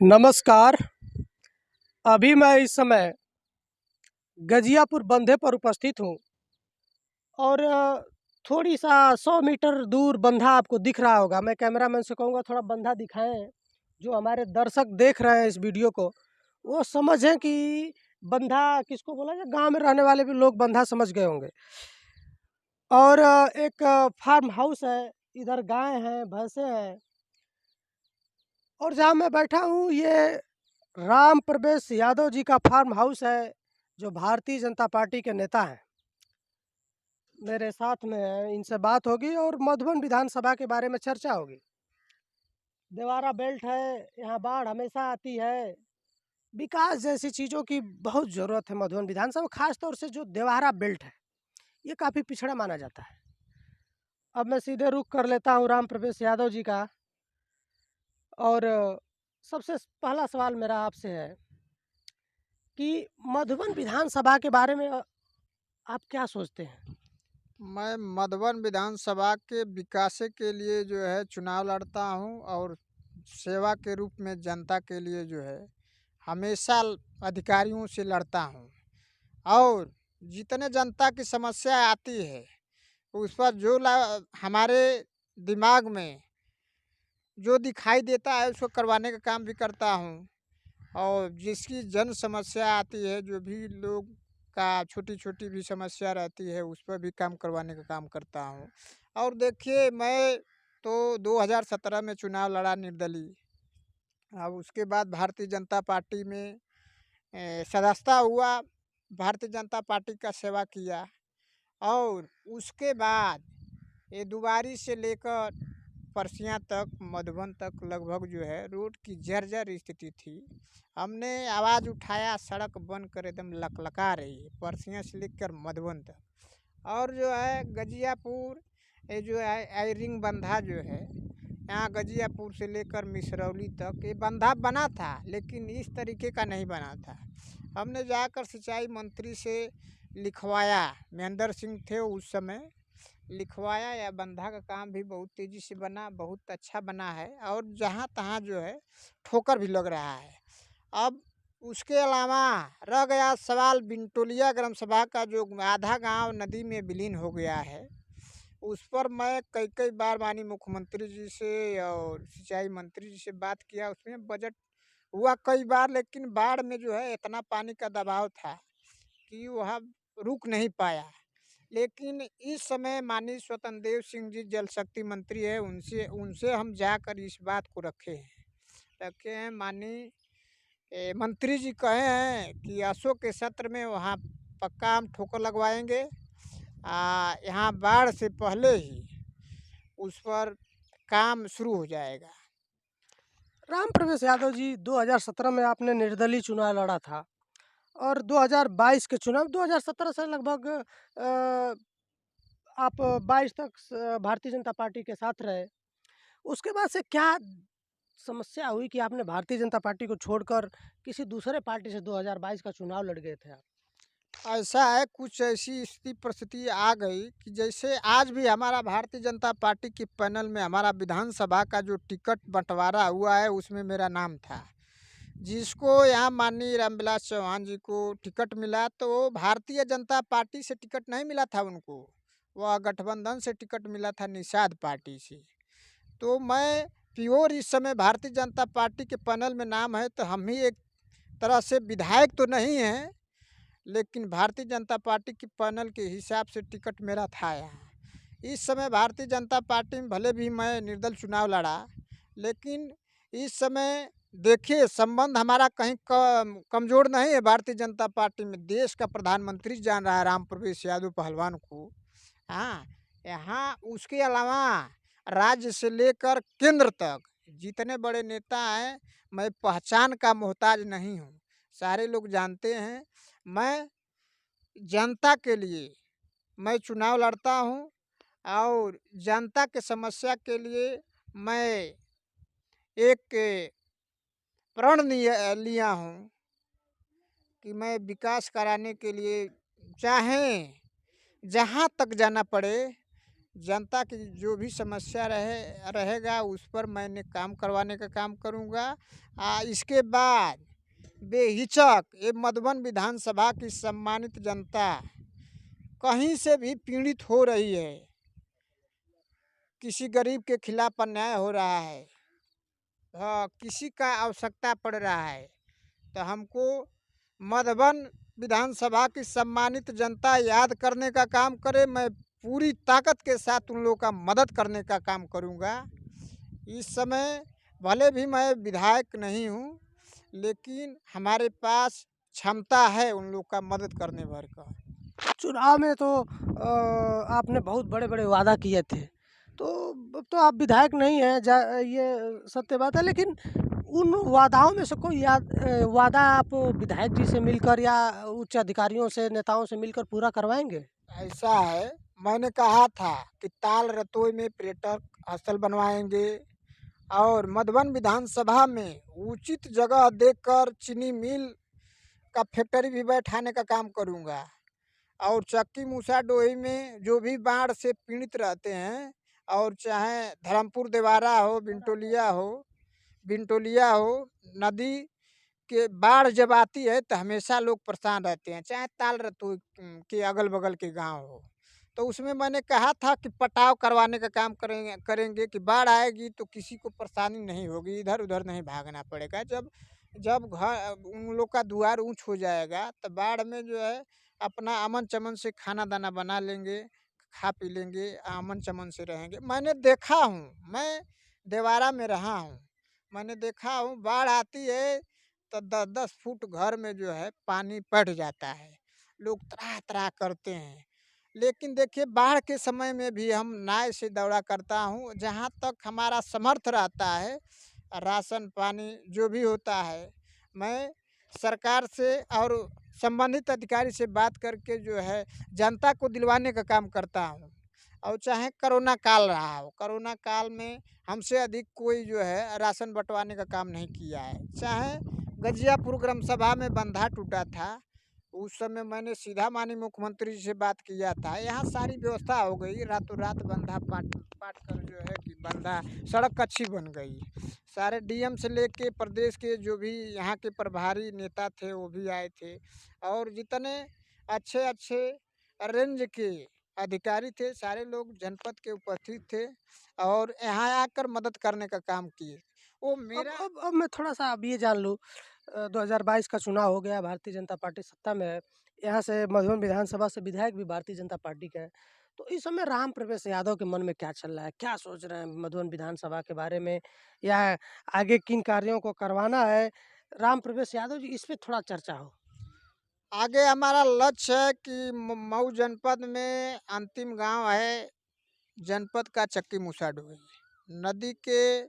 नमस्कार। अभी मैं इस समय गजियापुर बंधे पर उपस्थित हूँ और थोड़ी सा 100 मीटर दूर बंधा आपको दिख रहा होगा। मैं कैमरामैन से कहूँगा थोड़ा बंधा दिखाएं, जो हमारे दर्शक देख रहे हैं इस वीडियो को वो समझें कि बंधा किसको बोला जाए। गांव में रहने वाले भी लोग बंधा समझ गए होंगे। और एक फार्म हाउस है, इधर गाय हैं, भैंसे हैं। और जहाँ मैं बैठा हूँ ये राम प्रवेश यादव जी का फार्म हाउस है, जो भारतीय जनता पार्टी के नेता हैं। मेरे साथ में हैं, इनसे बात होगी और मधुबन विधानसभा के बारे में चर्चा होगी। देवारा बेल्ट है, यहाँ बाढ़ हमेशा आती है। विकास जैसी चीज़ों की बहुत ज़रूरत है मधुबन विधानसभा, खास तौर से जो देवारा बेल्ट है ये काफ़ी पिछड़ा माना जाता है। अब मैं सीधे रुख कर लेता हूँ राम प्रवेश यादव जी का। और सबसे पहला सवाल मेरा आपसे है कि मधुबन विधानसभा के बारे में आप क्या सोचते हैं? मैं मधुबन विधानसभा के विकास के लिए जो है चुनाव लड़ता हूं और सेवा के रूप में जनता के लिए जो है हमेशा अधिकारियों से लड़ता हूं। और जितने जनता की समस्या आती है उस पर हमारे दिमाग में जो दिखाई देता है उसको करवाने का काम भी करता हूं। और जिसकी जन समस्या आती है, जो भी लोग का छोटी छोटी भी समस्या रहती है उस पर भी काम करवाने का काम करता हूँ। और देखिए, मैं तो 2017 में चुनाव लड़ा निर्दलीय। अब उसके बाद भारतीय जनता पार्टी में सदस्यता हुआ, भारतीय जनता पार्टी का सेवा किया। और उसके बाद ये दुबारी से लेकर परसियाँ तक, मधुबन तक लगभग जो है रोड की जर्जर स्थिति थी। हमने आवाज़ उठाया, सड़क बन कर एकदम लकलका रही है परसियाँ से लेकर मधुबन तक। और जो है गजियापुर, ये जो है आयरिंग बंधा जो है, यहाँ गजियापुर से लेकर मिसरौली तक ये बंधा बना था, लेकिन इस तरीके का नहीं बना था। हमने जाकर सिंचाई मंत्री से लिखवाया, महेंद्र सिंह थे उस समय, लिखवाया। या बंधा का काम भी बहुत तेज़ी से बना, बहुत अच्छा बना है। और जहाँ तहाँ जो है ठोकर भी लग रहा है। अब उसके अलावा रह गया सवाल बिनटोलिया ग्राम सभा का, जो आधा गांव नदी में विलीन हो गया है। उस पर मैं कई कई बार माननीय मुख्यमंत्री जी से और सिंचाई मंत्री जी से बात किया। उसमें बजट हुआ कई बार, लेकिन बाढ़ में जो है इतना पानी का दबाव था कि वह रुक नहीं पाया। लेकिन इस समय माननीय स्वतंत्र देव सिंह जी जल शक्ति मंत्री है, उनसे उनसे हम जाकर इस बात को रखे हैं। माननीय मंत्री जी कहे हैं कि अशोक के सत्र में वहाँ पक्का हम ठोकर लगवाएंगे। यहाँ बाढ़ से पहले ही उस पर काम शुरू हो जाएगा। राम प्रवेश यादव जी, 2017 में आपने निर्दलीय चुनाव लड़ा था और 2022 के चुनाव, 2017 से लगभग आप 22 तक भारतीय जनता पार्टी के साथ रहे। उसके बाद से क्या समस्या हुई कि आपने भारतीय जनता पार्टी को छोड़कर किसी दूसरे पार्टी से 2022 का चुनाव लड़ गए थे आप? ऐसा है, कुछ ऐसी स्थिति परिस्थिति आ गई कि जैसे आज भी हमारा भारतीय जनता पार्टी के पैनल में हमारा विधानसभा का जो टिकट बंटवारा हुआ है उसमें मेरा नाम था। जिसको यहाँ माननीय रामविलास चौहान जी को टिकट मिला, तो वो भारतीय जनता पार्टी से टिकट नहीं मिला था उनको, वह गठबंधन से टिकट मिला था, निषाद पार्टी से। तो मैं प्योर इस समय भारतीय जनता पार्टी के पैनल में नाम है, तो हम ही एक तरह से विधायक तो नहीं हैं, लेकिन भारतीय जनता पार्टी के पैनल के हिसाब से टिकट मेरा था यहाँ। इस समय भारतीय जनता पार्टी में भले भी मैं निर्दल चुनाव लड़ा, लेकिन इस समय देखिए संबंध हमारा कहीं कमज़ोर नहीं है भारतीय जनता पार्टी में। देश का प्रधानमंत्री जान रहा है राम प्रवेश यादव पहलवान को। हाँ, यहाँ उसके अलावा राज्य से लेकर केंद्र तक जितने बड़े नेता हैं, मैं पहचान का मोहताज नहीं हूँ, सारे लोग जानते हैं। मैं जनता के लिए मैं चुनाव लड़ता हूँ और जनता के समस्या के लिए मैं एक प्रण लिया हूँ कि मैं विकास कराने के लिए चाहे जहाँ तक जाना पड़े जनता की जो भी समस्या रहेगा उस पर मैंने काम करवाने का काम करूँगा। इसके बाद बेहिचक ये मधुबन विधानसभा की सम्मानित जनता कहीं से भी पीड़ित हो रही है, किसी गरीब के खिलाफ अन्याय हो रहा है, हाँ, किसी का आवश्यकता पड़ रहा है, तो हमको मधुबन विधानसभा की सम्मानित जनता याद करने का काम करे। मैं पूरी ताकत के साथ उन लोगों का मदद करने का काम करूँगा। इस समय भले भी मैं विधायक नहीं हूँ, लेकिन हमारे पास क्षमता है उन लोग का मदद करने भर का। चुनाव में तो आपने बहुत बड़े-बड़े वादा किए थे। तो अब तो आप विधायक नहीं हैं, ये सत्य बात है, लेकिन उन वादाओं में से कोई वादा आप विधायक जी से मिलकर या उच्च अधिकारियों से, नेताओं से मिलकर पूरा करवाएँगे? ऐसा है, मैंने कहा था कि ताल रतोई में पर्यटक स्थल बनवाएंगे और मधुबन विधानसभा में उचित जगह देकर चीनी मिल का फैक्ट्री भी बैठाने का काम करूँगा और चक्की मूसा डोही में जो भी बाढ़ से पीड़ित रहते हैं, और चाहे धर्मपुर देवारा हो, बिंटोलिया हो, नदी के बाढ़ जब आती है तो हमेशा लोग परेशान रहते हैं, चाहे ताल रतोई के अगल बगल के गांव हो। तो उसमें मैंने कहा था कि पटाव करवाने का काम करेंगे कि बाढ़ आएगी तो किसी को परेशानी नहीं होगी, इधर उधर नहीं भागना पड़ेगा। जब जब घर उन लोग का द्वार ऊंच हो जाएगा तो बाढ़ में जो है अपना अमन चमन से खाना दाना बना लेंगे, खा पी लेंगे, अमन चमन से रहेंगे। मैंने देखा हूँ, मैं देवारा में रहा हूँ, मैंने देखा हूँ बाढ़ आती है तो 10-10 फुट घर में जो है पानी बढ़ जाता है, लोग त्राह-त्राह करते हैं। लेकिन देखिए बाढ़ के समय में भी हम नाव से दौड़ा करता हूँ, जहाँ तक हमारा समर्थ रहता है, राशन पानी जो भी होता है, मैं सरकार से और संबंधित अधिकारी से बात करके जो है जनता को दिलवाने का काम करता हूँ। और चाहे कोरोना काल रहा हो, कोरोना काल में हमसे अधिक कोई जो है राशन बँटवाने का काम नहीं किया है। चाहे गजियापुर ग्राम सभा में बंधा टूटा था, उस समय मैंने सीधा माननीय मुख्यमंत्री जी से बात किया था। यहाँ सारी व्यवस्था हो गई, रातों रात बंधा पाट पाट कर जो है कि बंधा सड़क अच्छी बन गई। सारे डीएम से लेके प्रदेश के जो भी यहाँ के प्रभारी नेता थे वो भी आए थे, और जितने अच्छे-अच्छे रेंज के अधिकारी थे सारे लोग जनपद के उपस्थित थे और यहाँ आकर मदद करने का काम किए। वो मेरा अब मैं थोड़ा-सा अब ये जान लूँ 2022 का चुनाव हो गया, भारतीय जनता पार्टी सत्ता में है। यहाँ से मधुबन विधानसभा से विधायक भी भारतीय जनता पार्टी के हैं। तो इस समय राम प्रवेश यादव के मन में क्या चल रहा है? क्या सोच रहे हैं मधुबन विधानसभा के बारे में या आगे किन कार्यों को करवाना है? राम प्रवेश यादव जी, इस पे थोड़ा चर्चा हो। आगे हमारा लक्ष्य है कि मऊ जनपद में अंतिम गांव है जनपद का चक्की मूसा डोही, नदी के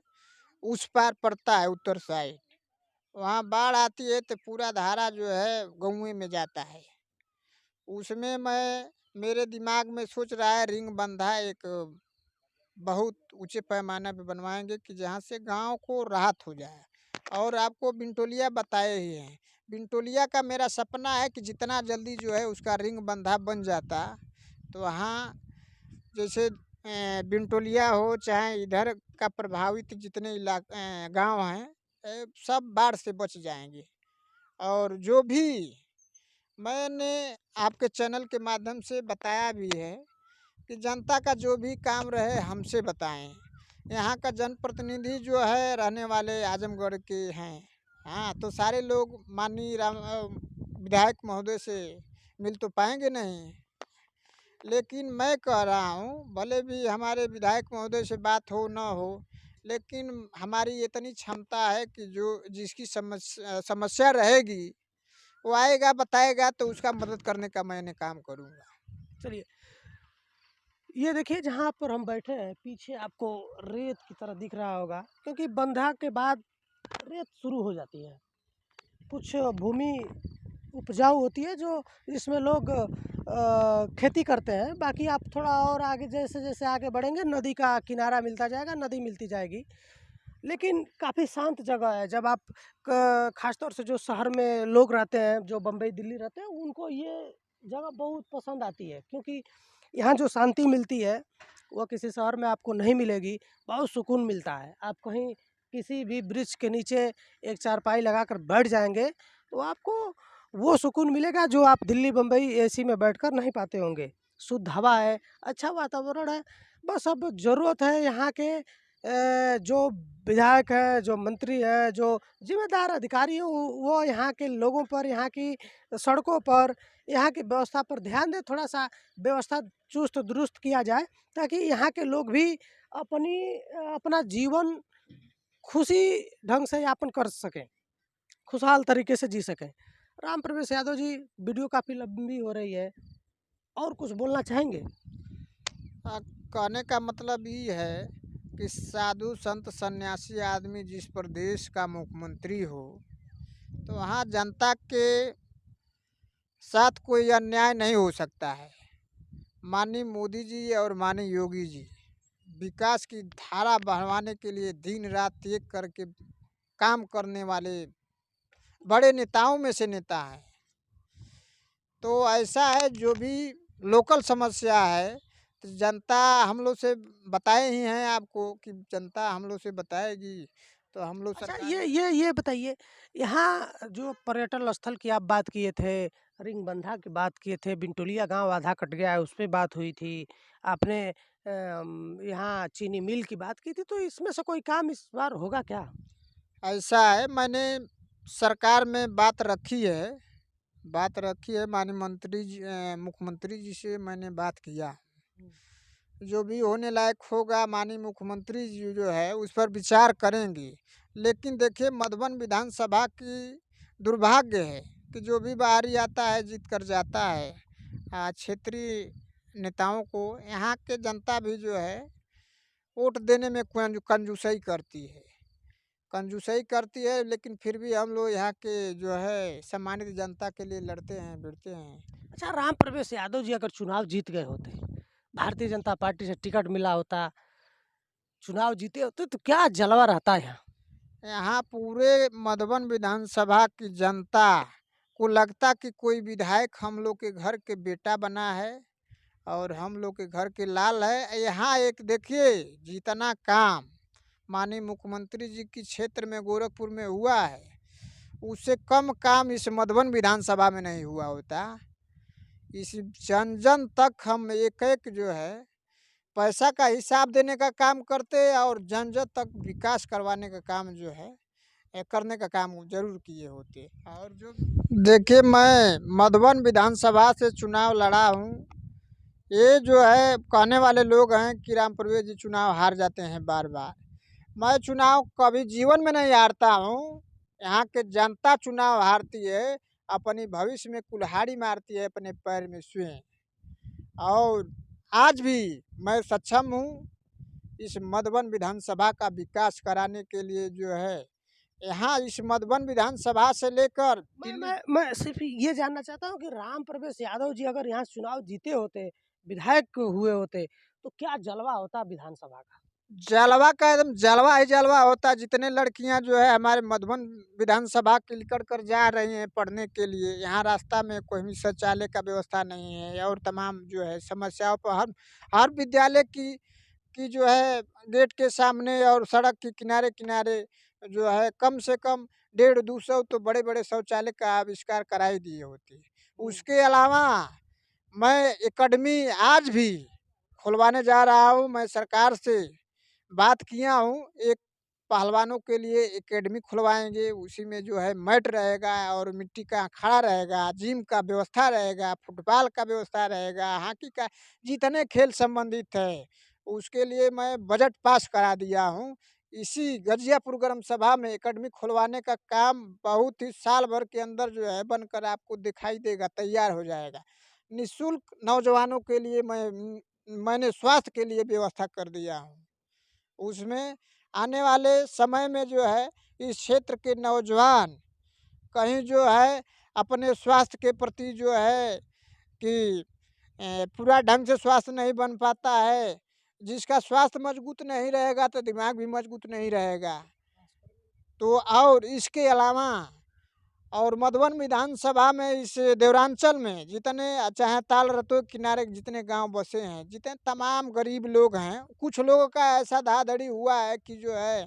उस पार पड़ता है उत्तर साइड। वहाँ बाढ़ आती है तो पूरा धारा जो है गाँव में जाता है। उसमें मैं मेरे दिमाग में सोच रहा है रिंग बंधा एक बहुत ऊंचे पैमाने पे बनवाएंगे कि जहाँ से गांव को राहत हो जाए। और आपको बिंटोलिया बताए ही हैं, बिंटोलिया का मेरा सपना है कि जितना जल्दी जो है उसका रिंग बंधा बन जाता तो वहाँ जैसे बिंटोलिया हो चाहे इधर का प्रभावित जितने गांव हैं, सब बाढ़ से बच जाएंगे। और जो भी मैंने आपके चैनल के माध्यम से बताया भी है कि जनता का जो भी काम रहे हमसे बताएं। यहाँ का जनप्रतिनिधि जो है रहने वाले आजमगढ़ के हैं, हाँ, तो सारे लोग माननीय विधायक महोदय से मिल तो पाएंगे नहीं, लेकिन मैं कह रहा हूँ भले भी हमारे विधायक महोदय से बात हो ना हो, लेकिन हमारी इतनी क्षमता है कि जो जिसकी समस्या रहेगी वो आएगा बताएगा तो उसका मदद करने का मैंने काम करूँगा। चलिए, ये देखिए जहाँ पर हम बैठे हैं, पीछे आपको रेत की तरह दिख रहा होगा, क्योंकि बंधा के बाद रेत शुरू हो जाती है। कुछ भूमि उपजाऊ होती है जो जिसमें लोग खेती करते हैं। बाकी आप थोड़ा और आगे जैसे-जैसे आगे बढ़ेंगे नदी का किनारा मिलता जाएगा, नदी मिलती जाएगी। लेकिन काफ़ी शांत जगह है। जब आप क ख़ास तौर से जो शहर में लोग रहते हैं, जो बम्बई, दिल्ली रहते हैं, उनको ये जगह बहुत पसंद आती है, क्योंकि यहाँ जो शांति मिलती है वो किसी शहर में आपको नहीं मिलेगी। बहुत सुकून मिलता है। आप कहीं किसी भी वृक्ष के नीचे एक चारपाई लगाकर बैठ जाएँगे तो आपको वो सुकून मिलेगा जो आप दिल्ली, बम्बई एसी में बैठकर नहीं पाते होंगे। शुद्ध हवा है, अच्छा वातावरण है। बस अब ज़रूरत है यहाँ के जो विधायक हैं, जो मंत्री हैं, जो ज़िम्मेदार अधिकारी हैं वो यहाँ के लोगों पर, यहाँ की सड़कों पर, यहाँ की व्यवस्था पर ध्यान दें। थोड़ा-सा व्यवस्था चुस्त-दुरुस्त किया जाए ताकि यहाँ के लोग भी अपना जीवन खुशी ढंग से यापन कर सकें, खुशहाल तरीके से जी सकें। राम प्रवेश यादव जी, वीडियो काफ़ी लंबी हो रही है, और कुछ बोलना चाहेंगे? कहने का मतलब ये है कि साधु संत सन्यासी आदमी जिस प्रदेश का मुख्यमंत्री हो, तो वहाँ जनता के साथ कोई अन्याय नहीं हो सकता है। माननीय मोदी जी और माननीय योगी जी विकास की धारा बढ़ाने के लिए दिन रात एक करके काम करने वाले बड़े नेताओं में से नेता हैं। तो ऐसा है, जो भी लोकल समस्या है तो जनता हम लोग से बताए ही हैं आपको कि जनता हम लोग से बताएगी, तो हम लोग अच्छा, सरकार ये बताइए, यहाँ जो पर्यटन स्थल की आप बात किए थे, रिंगबंधा की बात किए थे, बिनटोलिया गाँव आधा कट गया है, उस पे बात हुई थी। आपने यहाँ चीनी मिल की बात की थी, तो इसमें से कोई काम इस बार होगा क्या? ऐसा है, मैंने सरकार में बात रखी है माननीय मुख्यमंत्री जी से मैंने बात किया। जो भी होने लायक होगा माननीय मुख्यमंत्री जी जो है उस पर विचार करेंगे। लेकिन देखिए, मधुबन विधानसभा की दुर्भाग्य है कि जो भी बाहरी आता है जीत कर जाता है। क्षेत्रीय नेताओं को यहाँ के जनता भी जो है वोट देने में कंजूसई करती है, लेकिन फिर भी हम लोग यहाँ के जो है सम्मानित जनता के लिए लड़ते हैं भिड़ते हैं। अच्छा, राम प्रवेश यादव जी अगर चुनाव जीत गए होते, भारतीय जनता पार्टी से टिकट मिला होता, चुनाव जीते होते, तो क्या जलवा रहता यहाँ? यहाँ पूरे मधुबन विधानसभा की जनता को लगता कि कोई विधायक हम लोग के घर के बेटा बना है और हम लोग के घर के लाल है। यहाँ एक देखिए, जितना काम माननीय मुख्यमंत्री जी की क्षेत्र में गोरखपुर में हुआ है, उससे कम काम इस मधुबन विधानसभा में नहीं हुआ होता। इस जन जन तक हम एक एक जो है पैसा का हिसाब देने का काम करते और जन जन तक विकास करवाने का काम जो है करने का काम जरूर किए होते। और जो देखिए, मैं मधुबन विधानसभा से चुनाव लड़ा हूँ। ये जो है कहने वाले लोग हैं कि राम प्रवेश जी चुनाव हार जाते हैं बार बार। मैं चुनाव कभी जीवन में नहीं हारता हूँ। यहाँ के जनता चुनाव हारती है, अपनी भविष्य में कुल्हाड़ी मारती है अपने पैर में स्वयं। और आज भी मैं सक्षम हूँ इस मधुबन विधानसभा का विकास कराने के लिए। जो है यहाँ इस मधुबन विधानसभा से लेकर मैं सिर्फ ये जानना चाहता हूँ कि राम प्रवेश यादव जी अगर यहाँ चुनाव जीते होते, विधायक हुए होते, तो क्या जलवा होता विधानसभा का? जलवा का एकदम जलवा ही जलवा होता। जितने लड़कियां जो है हमारे मधुबन विधानसभा के निकल कर जा रही हैं पढ़ने के लिए, यहाँ रास्ता में कोई भी शौचालय का व्यवस्था नहीं है और तमाम जो है समस्याओं पर हर विद्यालय की जो है गेट के सामने और सड़क के किनारे किनारे जो है कम से कम 150-200 तो बड़े बड़े शौचालय का आविष्कार करा ही दिए होते। उसके अलावा मैं एकेडमी आज भी खुलवाने जा रहा हूँ। मैं सरकार से बात किया हूँ, एक पहलवानों के लिए एकेडमी खुलवाएंगे। उसी में जो है मैट रहेगा और मिट्टी का अखाड़ा रहेगा, जिम का व्यवस्था रहेगा, फुटबॉल का व्यवस्था रहेगा, हॉकी का, जितने खेल संबंधित है उसके लिए मैं बजट पास करा दिया हूँ। इसी गजियापुर ग्राम सभा में एकेडमी खुलवाने का काम बहुत ही साल भर के अंदर जो है बनकर आपको दिखाई देगा, तैयार हो जाएगा। निःशुल्क नौजवानों के लिए मैंने स्वास्थ्य के लिए व्यवस्था कर दिया हूँ। उसमें आने वाले समय में जो है इस क्षेत्र के नौजवान कहीं जो है अपने स्वास्थ्य के प्रति जो है कि पूरा ढंग से स्वास्थ्य नहीं बन पाता है। जिसका स्वास्थ्य मजबूत नहीं रहेगा तो दिमाग भी मजबूत नहीं रहेगा। तो और इसके अलावा और मधुबन विधानसभा में इस देवरांचल में जितने चाहे ताल रतों के किनारे जितने गांव बसे हैं, जितने तमाम गरीब लोग हैं, कुछ लोगों का ऐसा धड़ाधड़ी हुआ है कि जो है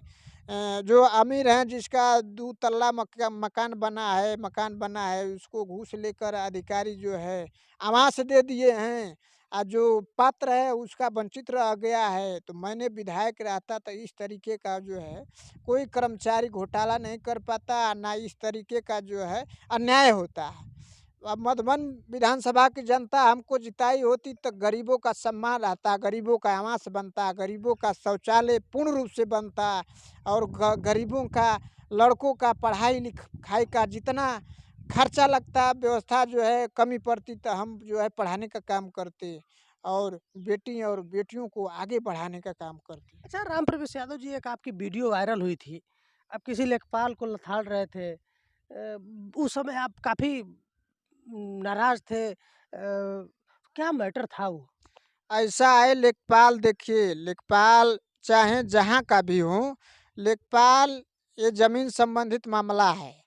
जो अमीर हैं जिसका 2 तल्ला मकान बना है उसको घूस लेकर अधिकारी जो है आवास दे दिए हैं, जो पात्र है उसका वंचित रह गया है। तो मैंने विधायक रहता तो इस तरीके का जो है कोई कर्मचारी घोटाला नहीं कर पाता, ना इस तरीके का जो है अन्याय होता है। अब मधुबन विधानसभा की जनता हमको जिताई होती तो गरीबों का सम्मान रहता, गरीबों का आवास बनता, गरीबों का शौचालय पूर्ण रूप से बनता और गरीबों का लड़कों का पढ़ाई लिखाई का जितना खर्चा लगता व्यवस्था जो है कमी पड़ती तो हम जो है पढ़ाने का काम करते और बेटी और बेटियों को आगे बढ़ाने का काम करते। अच्छा, राम प्रवेश यादव जी, एक आपकी वीडियो वायरल हुई थी। आप किसी लेखपाल को लथाड़ रहे थे। उस समय आप काफ़ी नाराज़ थे। क्या मैटर था वो? ऐसा है लेखपाल, देखिए लेखपाल चाहे जहाँ का भी हो, लेखपाल ये ज़मीन संबंधित मामला है।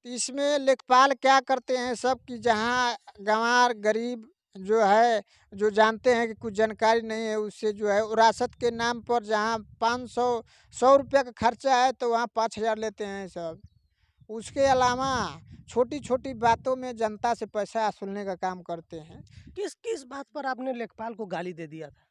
इसमें लेखपाल क्या करते हैं सब कि जहाँ गँवार गरीब जो है, जो जानते हैं कि कुछ जानकारी नहीं है उससे जो है विरासत के नाम पर जहाँ 500 ₹100 का खर्चा है तो वहाँ 5,000 लेते हैं सब। उसके अलावा छोटी-छोटी बातों में जनता से पैसा वसूलने का काम करते हैं। किस किस बात पर आपने लेखपाल को गाली दे दिया था?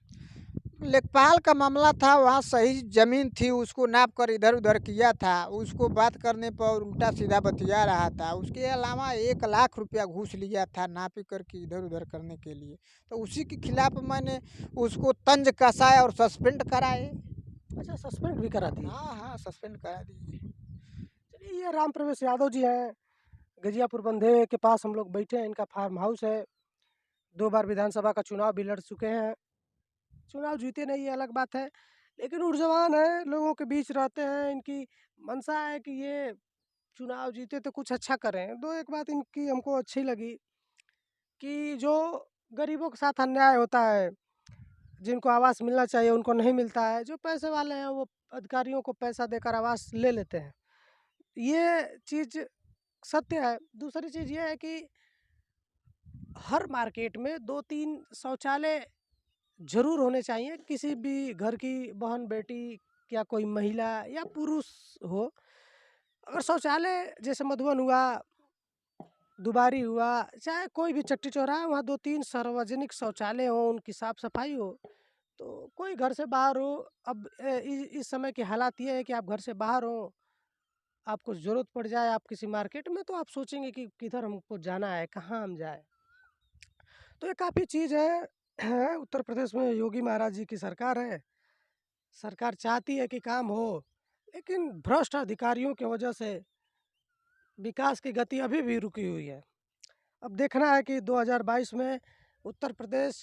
लेखपाल का मामला था, वहाँ सही ज़मीन थी, उसको नाप कर इधर-उधर किया था। उसको बात करने पर उल्टा-सीधा बतिया रहा था। उसके अलावा 1 लाख रुपया घूस लिया था नापी करके इधर-उधर करने के लिए। तो उसी के खिलाफ मैंने उसको तंज कसा और सस्पेंड कराए। अच्छा, सस्पेंड भी करा दिए। हाँ, हाँ, सस्पेंड करा दिए। चलिए, ये राम प्रवेश यादव जी हैं। गजियापुर बंधे के पास हम लोग बैठे हैं, इनका फार्म हाउस है। 2 बार विधानसभा का चुनाव भी लड़ चुके हैं। चुनाव जीते नहीं, ये अलग बात है, लेकिन ऊर्जावान हैं, लोगों के बीच रहते हैं। इनकी मंशा है कि ये चुनाव जीते तो कुछ अच्छा करें। 2 एक बात इनकी हमको अच्छी लगी कि जो गरीबों के साथ अन्याय होता है, जिनको आवास मिलना चाहिए उनको नहीं मिलता है, जो पैसे वाले हैं वो अधिकारियों को पैसा देकर आवास ले लेते हैं। ये चीज़ सत्य है। दूसरी चीज़ ये है कि हर मार्केट में 2-3 शौचालय ज़रूर होने चाहिए। किसी भी घर की बहन-बेटी या कोई महिला या पुरुष हो, अगर शौचालय जैसे मधुबन हुआ, दुबारी हुआ, चाहे कोई भी चट्टी चौराहा, वहाँ 2-3 सार्वजनिक शौचालय हों, उनकी साफ-सफाई हो, तो कोई घर से बाहर हो। अब इस समय की हालात ये है कि आप घर से बाहर हो, आपको ज़रूरत पड़ जाए आप किसी मार्केट में, तो आप सोचेंगे कि किधर हमको जाना है, कहाँ हम जाएँ? तो ये काफ़ी चीज़ है। उत्तर प्रदेश में योगी महाराज जी की सरकार है। सरकार चाहती है कि काम हो, लेकिन भ्रष्ट अधिकारियों की वजह से विकास की गति अभी भी रुकी हुई है। अब देखना है कि 2022 में उत्तर प्रदेश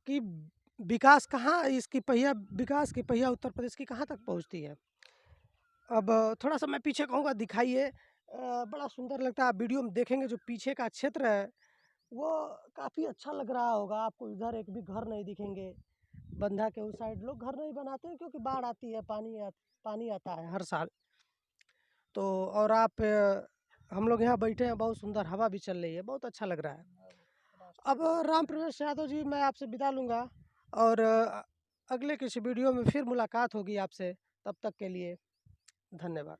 की विकास की पहिया उत्तर प्रदेश की कहाँ तक पहुँचती है। अब थोड़ा-सा मैं पीछे कहूँगा, दिखाइए। बड़ा सुंदर लगता है, आप वीडियो में देखेंगे जो पीछे का क्षेत्र है, वो काफ़ी अच्छा लग रहा होगा आपको। इधर एक भी घर नहीं दिखेंगे। बंधा के उस साइड लोग घर नहीं बनाते हैं क्योंकि बाढ़ आती है, पानी आता है हर साल। तो और आप हम लोग यहाँ बैठे हैं, बहुत सुंदर हवा भी चल रही है, बहुत अच्छा लग रहा है। अब राम प्रवेश यादव जी, मैं आपसे विदा लूँगा और अगले किसी वीडियो में फिर मुलाकात होगी आपसे। तब तक के लिए धन्यवाद।